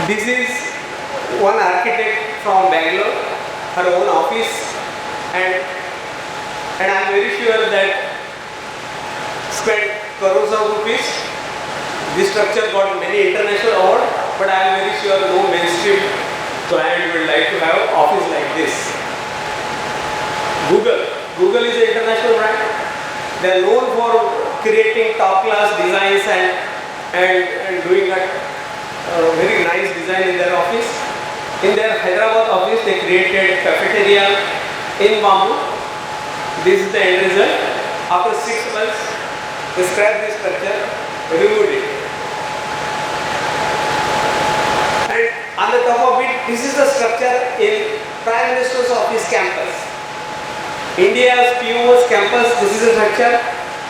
This is one architect from Bangalore, her own office, and I am very sure that spent crores of rupees. This structure got many international awards, but I am very sure no mainstream client would like to have office like this. Google is an international brand. They are known for creating top class designs and doing a very nice design in their office. In their Hyderabad office, they created cafeteria in bamboo. This is the end result. After 6 months, they scrapped this structure, removed it. And on the top of it, this is the structure in Prime Minister's office campus. India's PO's campus, this is a structure.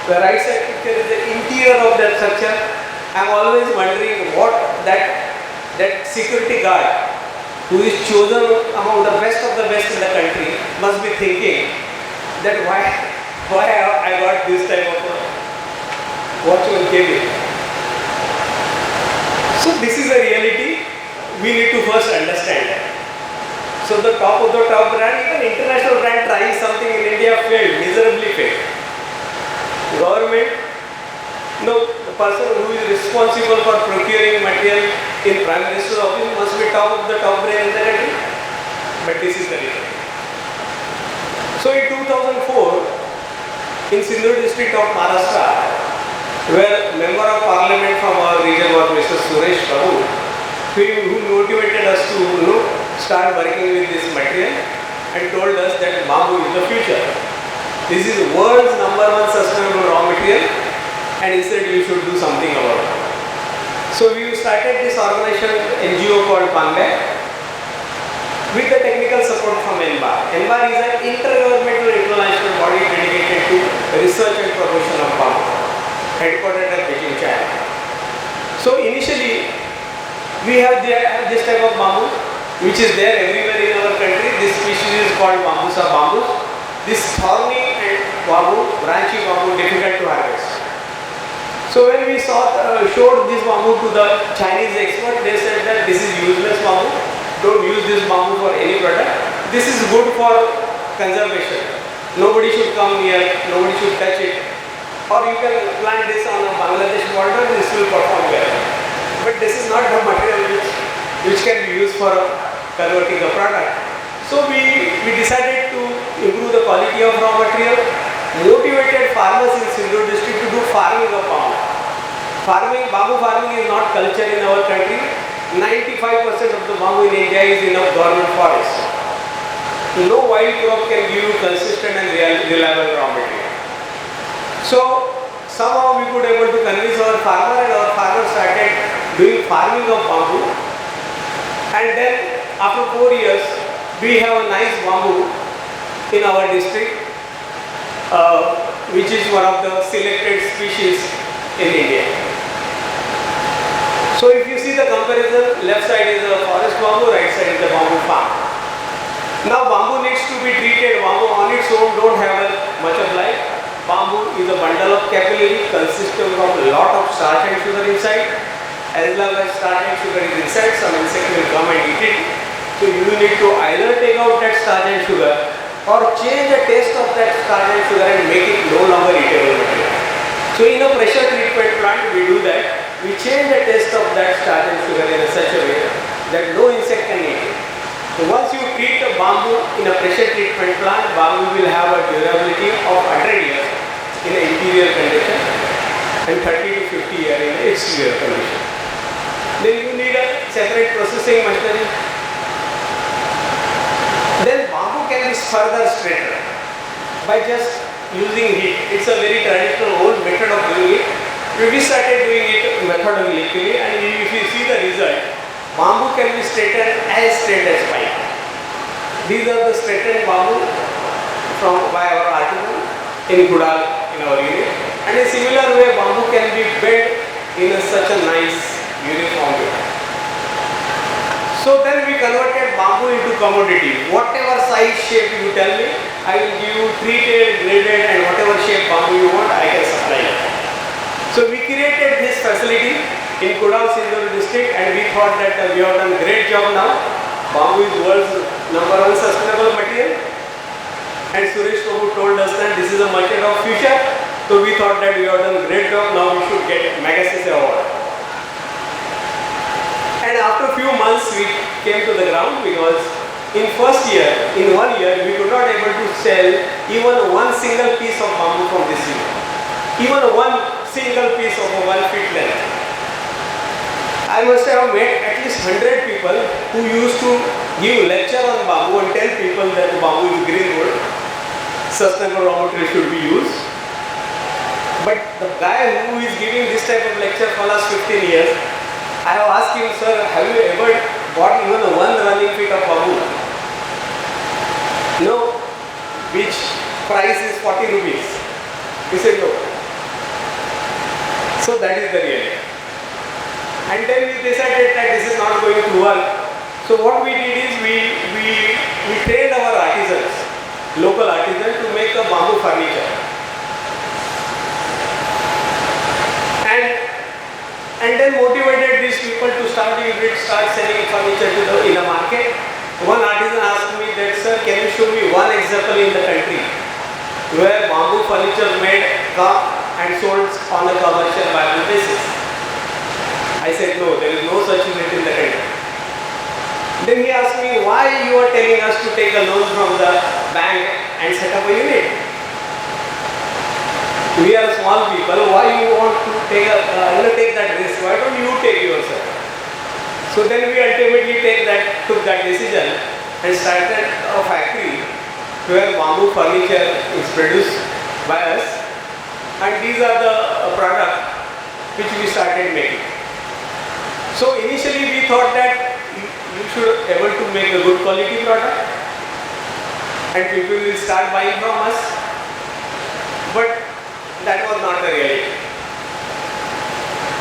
The right side picture is the interior of that structure. I am always wondering what that security guard who is chosen among the best of the best in the country must be thinking that why I got this type of watchman cabin. So this is a reality we need to first understand. So the top of the top brand, even international brand trying something in India failed, miserably failed. Government, no, the person who is responsible for procuring material in Prime Minister's office must be top of the top brand in the country. But this is the reason. So in 2004, in Sindoor district of Maharashtra, where member of parliament from our region was Mr. Suresh Prabhu, who motivated us to start working with this material and told us that bamboo is the future. This is the world's #1 sustainable raw material, and he said you should do something about it. So we started this organization NGO called Konkan with the technical support from NBAR. NBAR is an intergovernmental international body dedicated to research and promotion of bamboo, headquartered at Beijing, China. So initially, we have this type of bamboo, which is there everywhere in our country. This species is called bambusa bamboo. This thorny and bamboo, branchy bamboo, difficult to harvest. So when we showed this bamboo to the Chinese expert, they said that this is useless bamboo. Don't use this bamboo for any product. This is good for conservation. Nobody should come near, nobody should touch it. Or you can plant this on a Bangladesh border, this will perform well. But this is not the material which can be used for converting a product. So we decided to improve the quality of raw material, motivated farmers in Sindoor district to do farming of bamboo. Bamboo farming is not culture in our country. 95% of the bamboo in India is in a government forest. No wild crop can give you consistent and reliable raw material. So somehow we could able to convince our farmer, and our farmers started doing farming of bamboo. And then after 4 years, we have a nice bamboo in our district, which is one of the selected species in India. So if you see the comparison, left side is the forest bamboo, right side is the bamboo farm. Now bamboo needs to be treated. Bamboo on its own don't have much of life. Bamboo is a bundle of capillary consisting of a lot of starch and sugar inside. As long as starch and sugar is inside, some insect will come and eat it. So you need to either take out that starch and sugar or change the taste of that starch and sugar and make it no longer eatable material. So in a pressure treatment plant, we do that. We change the taste of that starch and sugar in such a way that no insect can eat it. So once you treat a bamboo in a pressure treatment plant, bamboo will have a durability of 100 years in an interior condition and 30 to 50 years in an exterior condition. Then you need a separate processing machinery. Then bamboo can be further straightened by just using heat. It's a very traditional old method of doing it. We started doing it methodically, and if you see the result, bamboo can be straightened as straight as pipe. These are the straightened bamboo by our artisan in Gudal in our unit. And in similar way, bamboo can be bent in such a nice uniform way. So then we converted bamboo into commodity. Whatever size, shape you tell me, I will give you treated, graded, and whatever shape bamboo you want, I can supply it. So we created this facility in Kudal Sindhur district, and we thought that we have done a great job now. Bamboo is world's #1 sustainable material, and Suresh Prabhu told us that this is a material of future. So we thought that we have done a great job, now we should get Magazine award. And after a few months we came to the ground, because in 1 year, we could not able to sell even one single piece of bamboo from this year. Even one single piece of a 1 feet length. I must have met at least 100 people who used to give lecture on bamboo and tell people that bamboo is green wood, sustainable raw material should be used. But the guy who is giving this type of lecture for last 15 years, I have asked him, sir, have you ever bought even one running feet of bamboo? No, which price is 40 rupees. He said no. So that is the reality. And then we decided that this is not going to work. So what we did is we trained our artisans, local artisans, to make a bamboo furniture. And then motivated these people to start selling furniture in the market. One artisan asked me that, sir, can you show me one example in the country where bamboo furniture made and sold on a commercial viable basis? I said no, there is no such unit in the country. Then he asked me, why you are telling us to take a loan from the bank and set up a unit? We are small people, why you want to take that risk? Why don't you take yourself? So then we ultimately took that decision and started a factory where bamboo furniture is produced by us, and these are the products which we started making. So initially we thought that you should able to make a good quality product and people will start buying from us, but that was not the reality.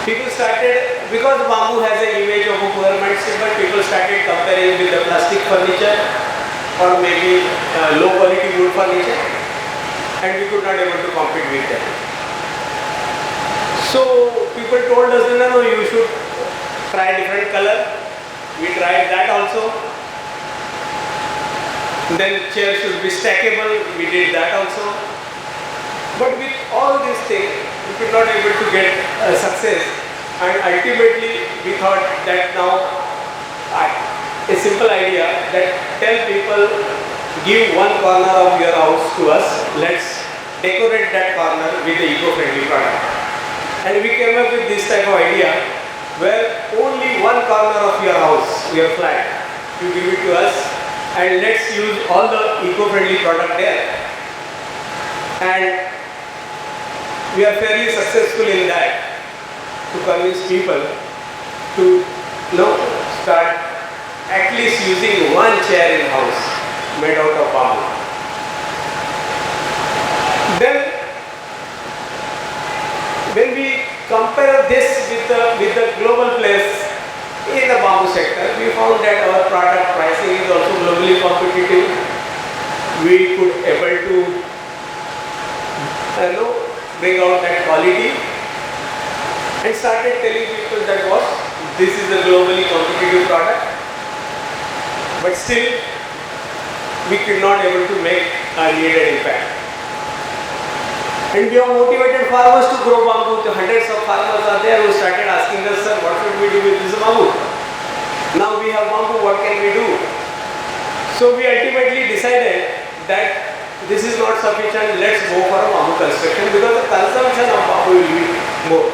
People started, because bamboo has an image of a poor man's timber, people started comparing with the plastic furniture or maybe low quality wood furniture, and we could not able to compete with them. So people told us, no, you should try different color. We tried that also. Then chair should be stackable. We did that also. But with all these things, we could not able to get success. And ultimately, we thought that now a simple idea that tell people, give one corner of your house to us. Let's decorate that corner with the eco-friendly product. And we came up with this type of idea, where only one corner of your house, your flat, you give it to us, and let's use all the eco-friendly product there. And we are fairly successful in that, to convince people to start at least using one chair in house made out of bamboo. Then when we compare this with the global players in the bamboo sector, we found that our product pricing is also globally competitive. We could able to bring out that quality, and started telling people that this is a globally competitive product, but still we could not able to make a needed impact. And we have motivated farmers to grow bamboo. Hundreds of farmers are there who started asking us, sir, what should we do with this bamboo? Now we have bamboo, what can we do? So we ultimately decided that this is not sufficient, let's go for a bamboo construction, because the consumption of bamboo will be more.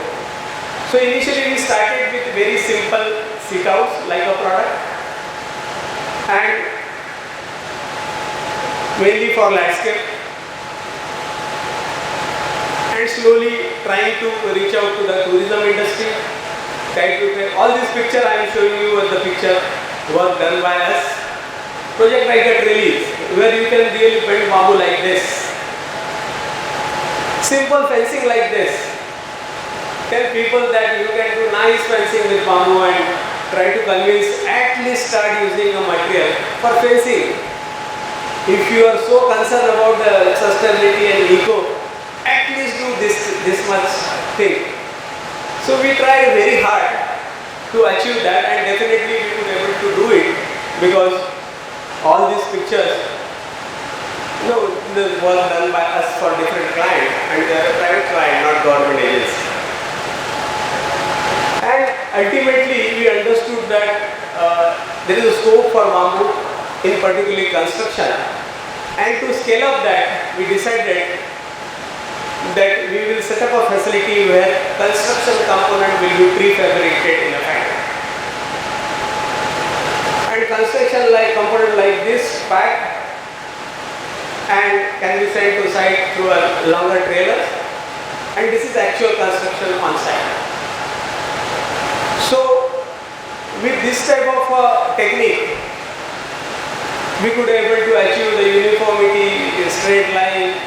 So initially we started with very simple sit-outs like a product, and mainly for landscape, and slowly trying to reach out to the tourism industry. All this picture I am showing you as the picture was done by us. Project like that release, where you can really build bamboo like this. Simple fencing like this. Tell people that you can do nice fencing with bamboo and try to convince, at least start using a material for fencing. If you are so concerned about the sustainability and eco, at least do this much thing. So we tried very hard to achieve that, and definitely we could able to do it, because all these pictures, this was done by us for different clients, and they are a private client, not government agency. And ultimately we understood that there is a scope for bamboo in particularly construction, and to scale up that we decided that we will set up a facility where construction component will be prefabricated in a factory. And construction like component like this packed and can be sent to site through a longer trailers, and this is actual construction on site. So with this type of technique, we could able to achieve the uniformity, straight line,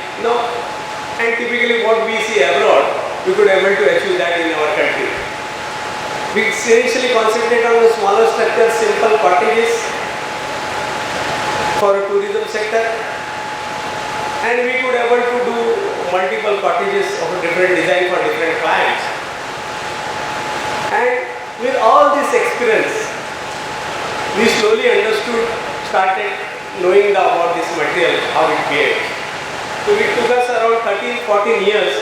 and typically what we see abroad, we could able to achieve that in our country. We initially concentrate on the smaller structures, simple cottages for a tourism sector, and we could able to do multiple cottages of a different design for different clients. And with all this experience, we slowly started knowing about this material, how it behaves. So it took us around 13-14 years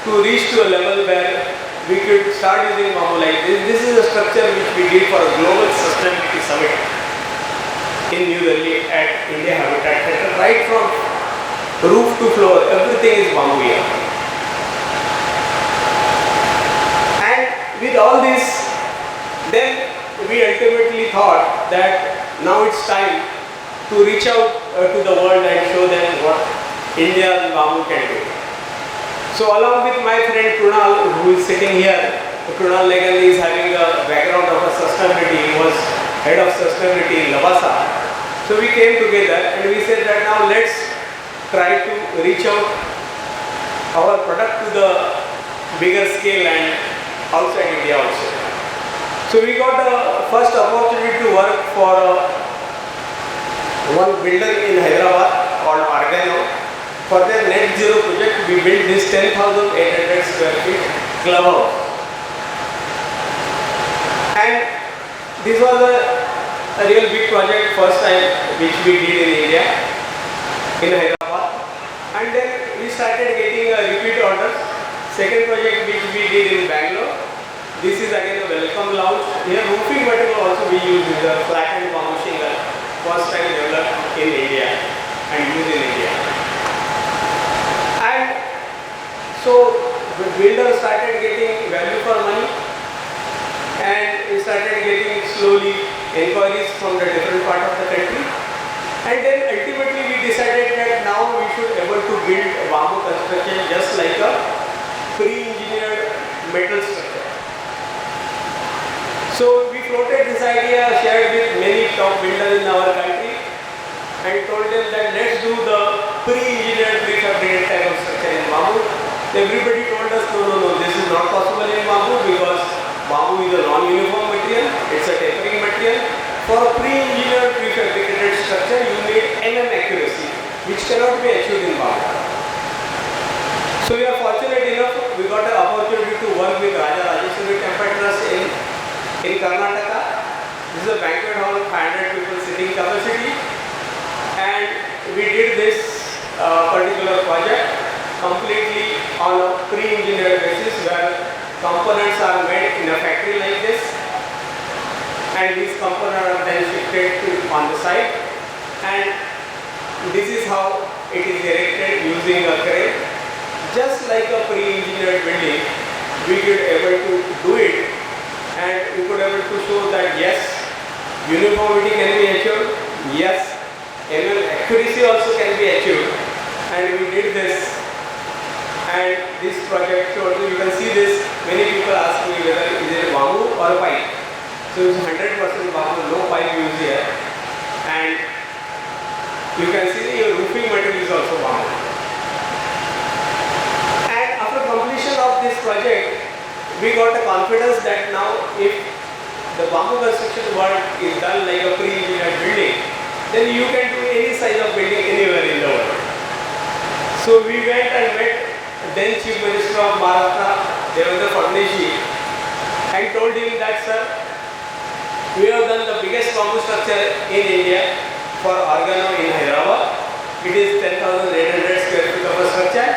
to reach to a level where we could start using bamboo like this. This is a structure which we did for a global sustainability summit in New Delhi at India Habitat Center. Right from roof to floor, everything is bamboo here. And with all this, then we ultimately thought that now it's time to reach out to the world and show them what India's bamboo can do. So along with my friend Krunal, who is sitting here, Krunal Legan is having a background of a sustainability. He was head of sustainability in Lavasa. So we came together and we said that now let's try to reach out our product to the bigger scale and outside India also. So we got the first opportunity to work for one builder in Hyderabad called Organo. For their net zero project, we built this 10,800 square feet clubhouse. And this was a real big project, first time which we did in India, in Hyderabad. And then we started getting repeat orders. Second project which we did in Bangalore. This is again a welcome lounge. Here roofing material also we use is a flattened bamboo shingle, first time developed in India and used in India. And so the builder started getting value for money, and we started getting slowly inquiries from the different part of the country. And then ultimately we decided that now we should able to build bamboo construction just like a pre-engineered metal structure. So we floated this idea, shared with many top builders in our country, and told them that let's do the pre-engineered prefabricated type of structure in bamboo. Everybody told us no, this is not possible in bamboo because bamboo is a non-uniform material, it's a tapering material. For a pre-engineered prefabricated structure, you need accuracy, which cannot be achieved in bamboo. So we are fortunate enough, we got an opportunity to work with Raja Rajeshwari Temple Trust in Karnataka. This is a banquet hall, 500 people sitting capacity, and we did this particular project completely on a pre-engineered basis where components are made in a factory like this, and these components are then shifted to on the site, and this is how it is erected using a crane. Just like a pre-engineered building, we could able to do it, and we could able to show that yes, uniformity can be achieved, yes, accuracy also can be achieved, and we did this. And this project showed, you can see this, many people ask me whether it is bamboo or pipe. So it's 100% bamboo, no pipe used here, and you can see your roofing material is also bamboo. And after completion of this project, we got a confidence that now if the bamboo construction work is done like a pre-engineered building, then you can do any size of building anywhere in the world. So we went and met then Chief Minister of Maharashtra, Devendra Fadnavis, and told him that, sir, we have done the biggest bamboo structure in India for organo in Hyderabad. It is 10,800 square feet of a structure.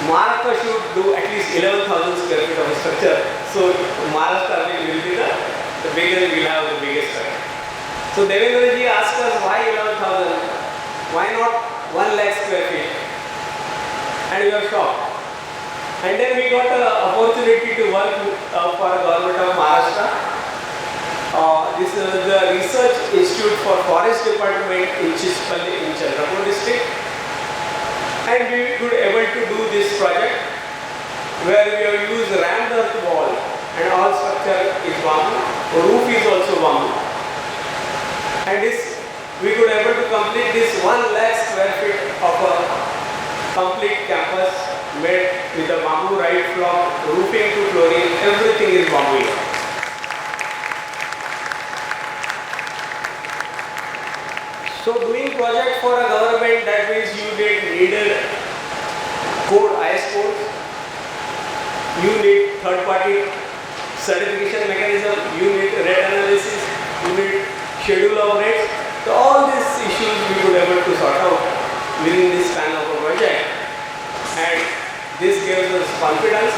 Maharashtra should do at least 11,000 square feet of a structure. So Maharashtra will be the biggest, will have the biggest structure. So Devendra ji asked us, why 11,000? Why not 1 lakh square feet? And we were shocked. And then we got an opportunity to work for the government of Maharashtra. This is the Research Institute for Forest Department in Chispalli in Chandrapur district. And we could able to do this project where we have used rammed earth wall and all structure is bamboo. The roof is also bamboo. And this we could able to complete this 1 lakh square feet of a complete campus made with a bamboo right floor, roofing to flooring, everything is bamboo. So doing project for a government, that means you needed code, IS code, you need third party certification mechanism, you need rate analysis, you need schedule of rates. So all these issues we could able to sort out within this span of a project. And this gives us confidence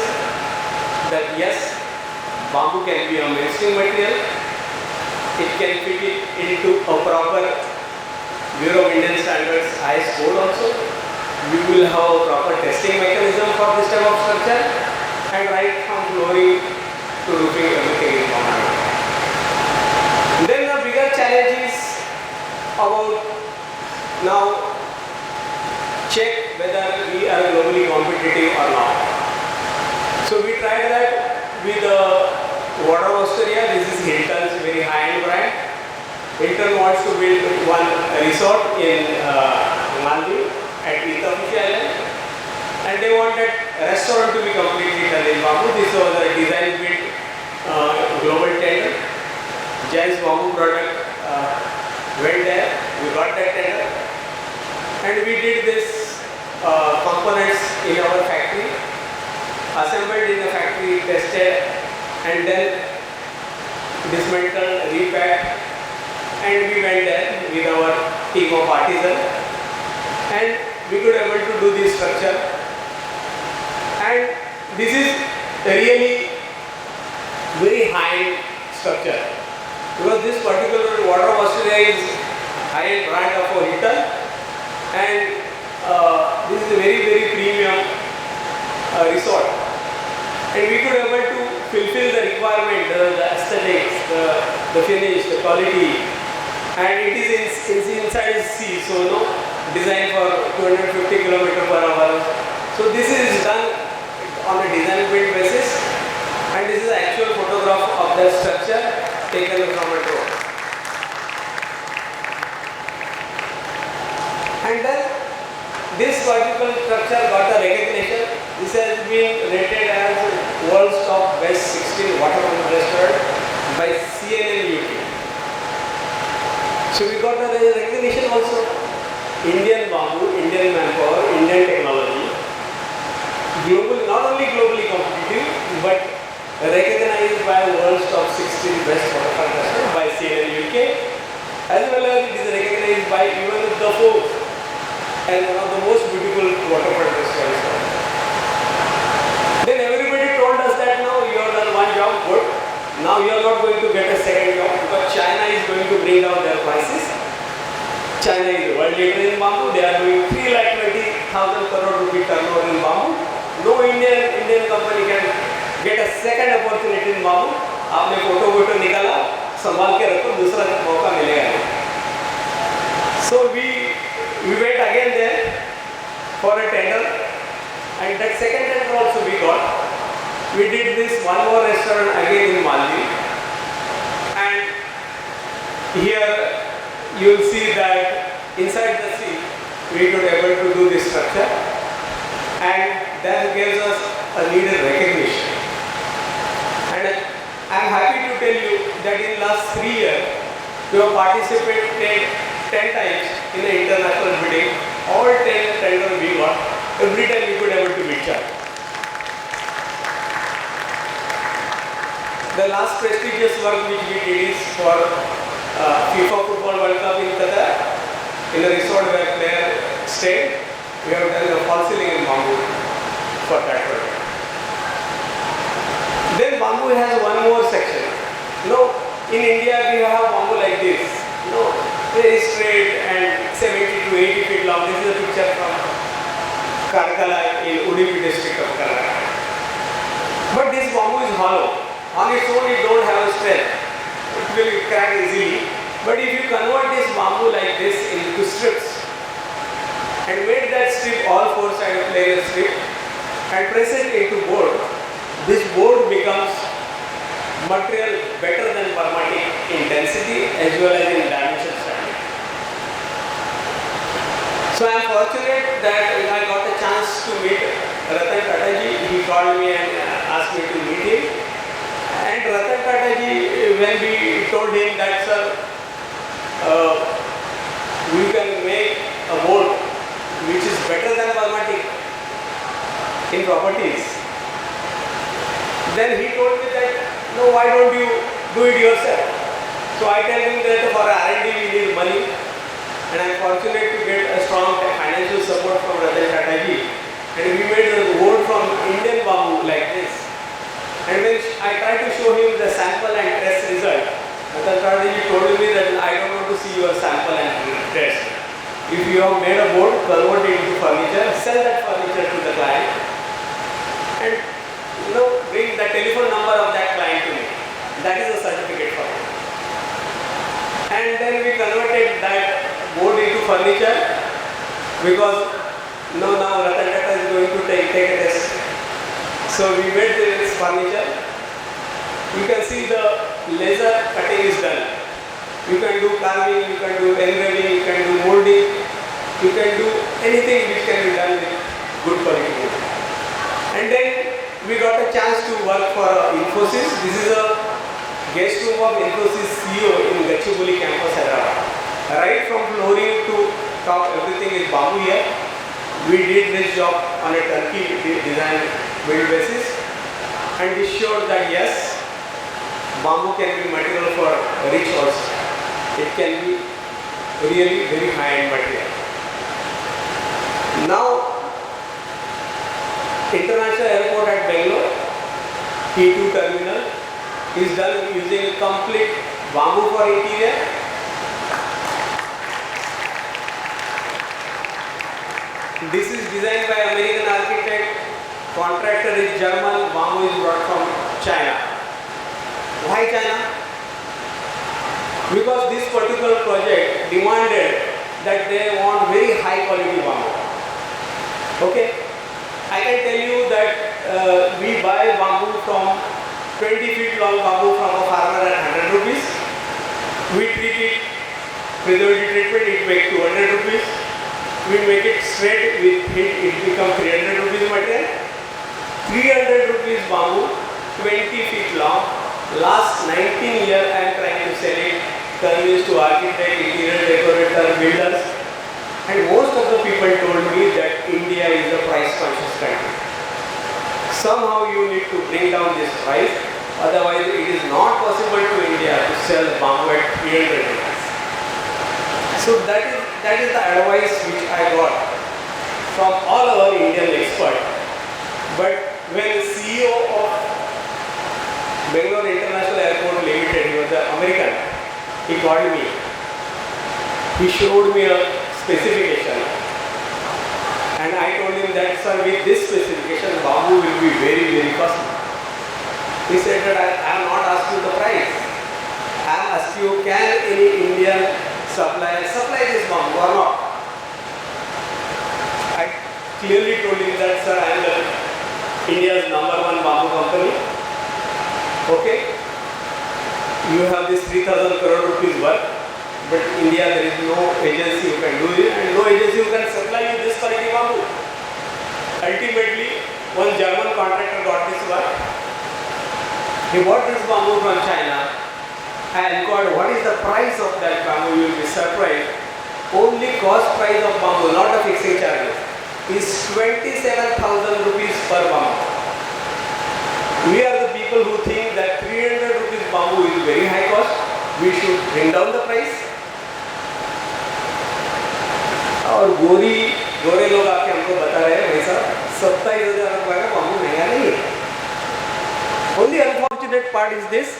that yes, bamboo can be a mainstream material, it can fit it into a proper Bureau of Indian Standards IS code also. We will have a proper testing mechanism for this type of structure, and right from flooring to roofing, everything is common. Then the bigger challenge is about now check whether we are globally competitive or not. So we tried that with the water Australia. This is Hilton's very high-end brand. Hilton wants to build one resort in Maldives at Italy Island, and they wanted a restaurant to be completely done in bamboo. This was a design build global tender. Jain's bamboo product went there. We got that tender, and we did this components in our factory, assembled in the factory, tested, and then dismantled, repacked. And we went there with our team of artisans, and we could able to do this structure. And this is really very high structure, because this particular water of Australia is high brand of a Hilton, and this is a very premium resort. And we could able to fulfill the requirement, the aesthetics, the finish, the quality. And it is inside the sea, so designed for 250 km/h. So this is done on a design build basis, and this is the actual photograph of the structure taken from a drone. And then this particular structure got a recognition. This has been rated as world's top best 16 waterfront restaurant by CNN UK. So we got the recognition also. Indian bamboo, Indian manpower, Indian technology. Global, not only globally competitive, but recognized by world's top 16 best waterfront restaurant by CNN UK, as well as it is recognized by even the Forbes as one of the most beautiful waterfront restaurants. Then everybody told us that now you have done one job, good. Now you are not going to get a second job, because China is going to bring down their prices. China is the world leader in bamboo. They are doing 3,20,000 crore rupee turnover in bamboo. No Indian company can get a second opportunity in bamboo. आपने photo निकाला, संभाल के रखो, दूसरा मौका मिलेगा. So we went again there for a tender, and that second tender also we got. We did this one more restaurant again in Maldives, and here you will see that inside the sea we could able to do this structure, and that gives us a needed recognition. And I am happy to tell you that in last 3 years we have participated 10 times in the international bidding. All 10 tenders we got. Every time we could able to bid charge. The last prestigious work which we did is for FIFA Football World Cup in Qatar. In a resort where player stayed, we have done a fall ceiling in bamboo for that project. Then bamboo has one more section. In India we have bamboo like this. Very straight and 70 to 80 feet long. This is a picture from Karkala in Udupi district of Karnataka. But this bamboo is hollow. On its own it don't have a strength. It will crack easily. But if you convert this bamboo like this into strips and make that strip all four sides of planar strip and press it into board, this board becomes material better than permatic in density as well as in dimension standing. So I am fortunate that I got a chance to meet Ratan Tata ji. He called me and asked me to meet him. And Ratan Tata ji, when we told him that, sir, we can make a board which is better than permatic in properties, then he told me that, no, why don't you do it yourself? So I tell him that for R&D we need money, and I am fortunate to get a strong financial support from Ratan Tata ji, and we made a board from Indian bamboo like this. And when I tried to show him the sample and test result, Ratan Tata ji told me that I don't want to see your sample and test. If you have made a board, convert it into furniture, sell that furniture to the client, and bring the telephone number of that client to me. That is a certificate for him. And then we converted that board into furniture because now Ratan Tata is going to take a test. So we made this furniture. You can see the laser cutting is done. You can do carving, you can do engraving, you can do molding, you can do anything which can be done with good quality wood. And then we got a chance to work for Infosys. This is a guest room of Infosys CEO in Gachibowli campus, Hyderabad. Right from flooring to top, everything is bamboo here. We did this job on a turnkey design build basis, and we showed that yes, bamboo can be material for rich also. It can be really very high-end material. Now, International Airport at Bangalore, T2 terminal, is done using complete bamboo for interior. This is designed by American architect, contractor is German, bamboo is brought from China. Why China? Because this particular project demanded that they want very high quality bamboo. Okay? I can tell you that we buy bamboo from 20 feet long bamboo from a farmer at 100 rupees. We treat it, preservative treatment, it makes 200 rupees. We make it straight with heat, it becomes 300 rupees material. 300 rupees bamboo, 20 feet long. Last 19 years I am trying to sell it, convinced to architect, interior decorator, builders. And most of the people told me that India is a price conscious country. Somehow you need to bring down this price, otherwise it is not possible to India to sell bamboo at 300 rupees. So that is the advice which I got from all our Indian experts. But when the CEO of Bangalore International Airport Limited, he was an American, he called me. He showed me a specification. And I told him that, sir, with this specification, bamboo will be very, very costly. He said that I have not asked you the price. I have asked you, can any Indian supplier supply this bamboo or not? I clearly told him that, sir, I am India's #1 bamboo company. Okay? You have this 3,000 crore rupees worth, but in India there is no agency who can do it, and no agency who can supply you this quality bamboo. Ultimately, one German contractor got this work. He bought this bamboo from China. I inquired what is the price of that bamboo. You will be surprised. Only cost price of bamboo, not the fixing charges, is 27,000 rupees per bamboo. We are the people who think that 300 we should bring down the price. और गोरे लोग आके हमको बता रहे हैं भाई साहब 27,000 रुपये का बाम्बू महंगा नहीं है. Only unfortunate part is this,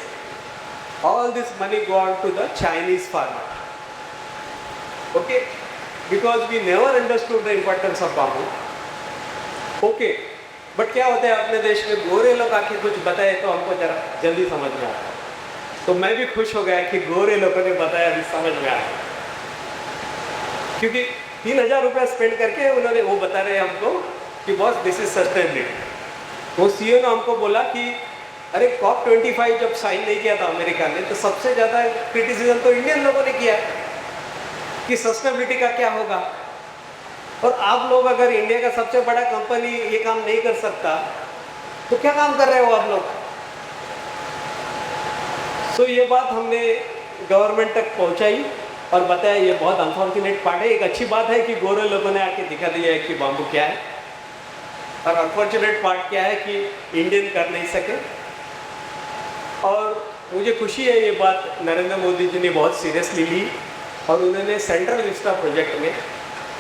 all this money go on to the Chinese farmer. Okay, because we never understood the importance of bamboo. Okay, but क्या होता है अपने देश में गोरे लोग आके कुछ बताए तो हमको जरा जल्दी समझ में आता है. तो मैं भी खुश हो गया कि गोरे लोगों ने बताया अभी समझ में आया, क्योंकि 3,000 रुपया स्पेंड करके उन्होंने वो बता रहे हैं हमको कि बॉस दिस इज सस्टेनेबिलिटी. वो सीईओ ने हमको बोला कि अरे COP25 जब साइन नहीं किया था अमेरिका ने, तो सबसे ज़्यादा क्रिटिसिज्म तो इंडियन लोगों ने किया कि सस्टेनेबिलिटी का क्या होगा. और आप लोग अगर इंडिया का सबसे बड़ा कंपनी ये काम नहीं कर सकता तो क्या काम कर रहे हो आप लोग. सो ये बात हमने गवर्नमेंट तक पहुंचाई और बताया ये बहुत अनफॉर्चुनेट पार्ट है. एक अच्छी बात है कि गोरे लोगों ने आके दिखा दिया है कि बाम्बू क्या है, और अनफॉर्चुनेट पार्ट क्या है कि इंडियन कर नहीं सके. और मुझे खुशी है ये बात नरेंद्र मोदी जी ने बहुत सीरियसली ली और उन्होंने सेंट्रल विस्टा प्रोजेक्ट में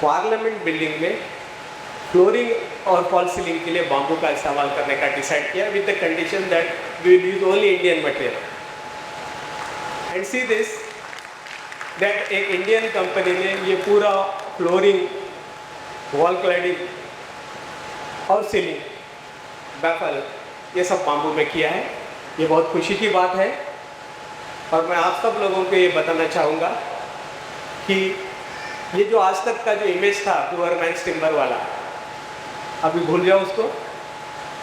पार्लियामेंट बिल्डिंग में फ्लोरिंग और फॉल सीलिंग के लिए बाम्बू का इस्तेमाल करने का डिसाइड किया with the condition that we will use only Indian material. And see this that एक इंडियन कंपनी ने ये पूरा फ्लोरिंग, वॉल क्लैडिंग और सीलिंग, बैफल, ये सब बाम्बू में किया है. ये बहुत खुशी की बात है. और मैं आप सब लोगों को ये बताना चाहूँगा कि ये जो आज तक का जो इमेज था पुअर मैन्स टिम्बर वाला, अभी भूल जाओ उसको.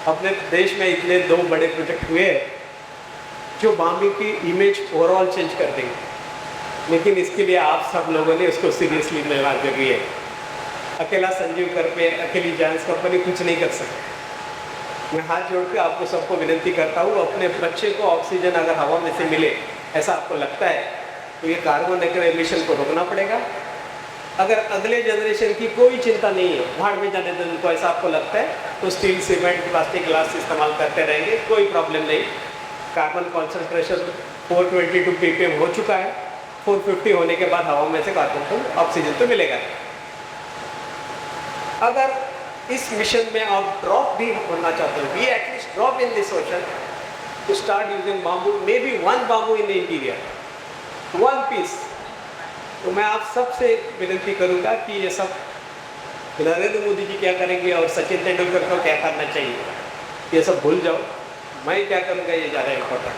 अपने देश में इतने 2 बड़े प्रोजेक्ट हुए जो बाम्बू की इमेज ओवरऑल चेंज कर देंगे, लेकिन इसके लिए आप सब लोगों ने उसको सीरियसली लेना जरूरी है. अकेला संजीव करपे, अकेली जायंट्स कंपनी कुछ नहीं कर सकते. मैं हाथ जोड़ के आपको सबको विनती करता हूँ, अपने बच्चे को ऑक्सीजन अगर हवा में से मिले ऐसा आपको लगता है तो ये कार्बन एमिशन को रोकना पड़ेगा. अगर अगले जनरेशन की कोई चिंता नहीं है, भाड़ में जाने देने को ऐसा आपको लगता है, तो स्टील, सीमेंट, प्लास्टिक, ग्लास इस्तेमाल करते रहेंगे, कोई प्रॉब्लम नहीं. कार्बन कॉन्सेंट्रेशन 422 ppm हो चुका है. 450 होने के बाद हवा में से कार्बन को ऑक्सीजन तो मिलेगा. अगर इस मिशन में आप ड्रॉप भी होना चाहते हो, we at least drop in this ocean to start using bamboo, maybe 1 bamboo in the interior, 1 piece. तो मैं आप सबसे विनती करूंगा कि ये सब नरेंद्र मोदी जी क्या करेंगे और सचिन तेंदुलकर को क्या करना चाहिए, ये सब भूल जाओ. मैं क्या करूंगा ये ज़्यादा important.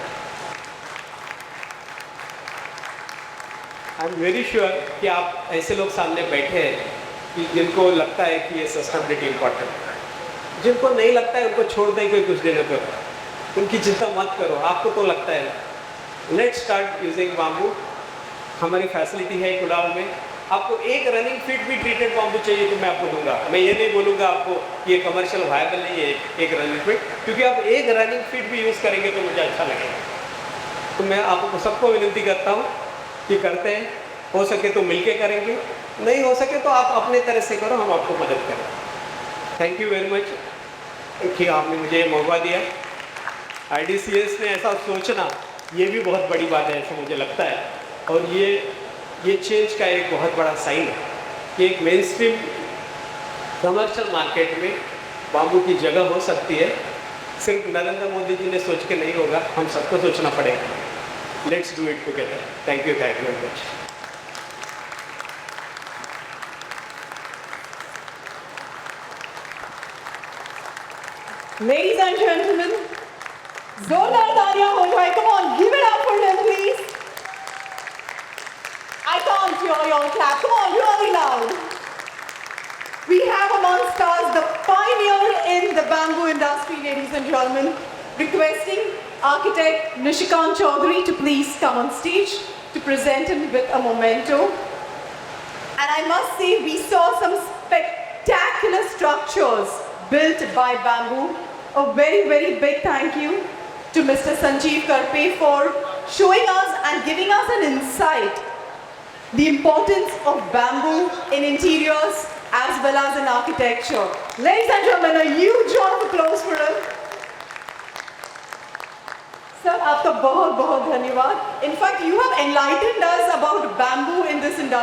I am very sure कि आप ऐसे लोग सामने बैठे हैं कि जिनको लगता है कि ये सस्टेनेबिलिटी इम्पोर्टेंट है. जिनको नहीं लगता है उनको छोड़ दें कोई कुछ दिनों पर, उनकी चिंता मत करो. आपको तो लगता है, लेट्स स्टार्ट यूजिंग बाम्बू. हमारी फैसिलिटी है कुलाव में. आपको एक रनिंग फीट भी ट्रीटेड बाम्बू चाहिए तो मैं आपको दूंगा. मैं ये नहीं बोलूँगा आपको ये कमर्शियल वायबल नहीं है एक रनिंग फीट, क्योंकि आप एक रनिंग फीट भी यूज़ करेंगे तो मुझे अच्छा लगेगा. तो मैं आपको सबको विनती करता हूँ कि करते हैं, हो सके तो मिलके करेंगे, नहीं हो सके तो आप अपने तरह से करो, हम आपको मदद करें. थैंक यू वेरी मच कि आपने मुझे ये मौका दिया. IDCS ने ऐसा सोचना ये भी बहुत बड़ी बात है ऐसा मुझे लगता है. और ये चेंज का एक बहुत बड़ा साइन है कि एक मेन स्ट्रीम कमर्शियल मार्केट में बाम्बू की जगह हो सकती है. सिर्फ नरेंद्र मोदी जी ने सोच के नहीं होगा, हम सबको सोचना पड़ेगा. Let's do it together. Thank you very much. Ladies and gentlemen, जोरदार तालियां हो जाए. Come on, give it up for them, please. I can't hear your clap. Come on, really loud. We have amongst us the pioneer in the bamboo industry, ladies and gentlemen, requesting architect Nishikant Chaudhary to please come on stage to present him with a memento. And I must say, we saw some spectacular structures built by bamboo. A very, very big thank you to Mr. Sanjeev Karpe for showing us and giving us an insight the importance of bamboo in interiors as well as in architecture. Ladies and gentlemen, a huge round of applause for him. Sir, आपका बहुत बहुत धन्यवाद. In fact, you have enlightened us about bamboo in this industry.